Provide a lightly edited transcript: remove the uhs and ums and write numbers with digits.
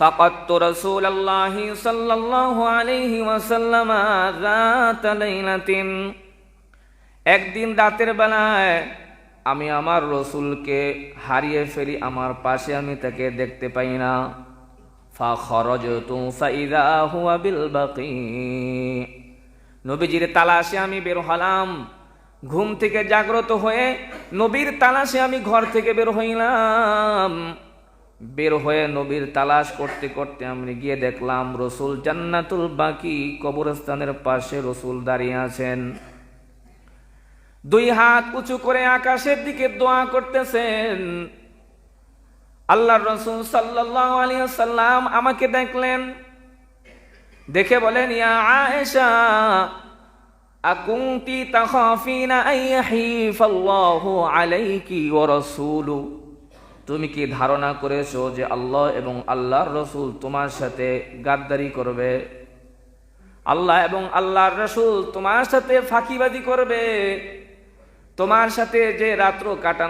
فقدت رسول الله صلى الله عليه وسلم ذات ليلة একদিন রাতের বেলায় আমি আমার রসুলকে হারিয়ে ফেলি, আমার পাশে আমি তাকে দেখতে পাই না। ফাখরাজতু ফাইযা হুয়া বিল বাকি, নবীজির তালাশে আমি বের হলাম। ঘুম থেকে জাগ্রত হয়ে নবীর তালাশে আমি ঘর থেকে বের হইলাম। বের হয়ে নবীর তালাশ করতে করতে আমি গিয়ে দেখলাম রসুল জান্নাতুল বাকি কবরস্থানের পাশে রসুল দাঁড়িয়ে আছেন। দুই হাত উঁচু করে আকাশের দিকে দোয়া করতেছেন। আল্লাহর রাসূল সাল্লাল্লাহু আলাইহি ওয়াসাল্লাম আমাকে দেখলেন, দেখে বলেন, ইয়া আয়েশা আকুনতি তাখাফিনা আইয়াহিফাল্লাহু আলাইকি ওয়া রাসূলু, তুমি কি ধারণা করেছো যে আল্লাহ এবং আল্লাহর রসুল তোমার সাথে গাদ্দারি করবে? আল্লাহ এবং আল্লাহর রসুল তোমার সাথে ফাঁকিবাজি করবে? তোমার সাথে যে রাত্র কাটানোর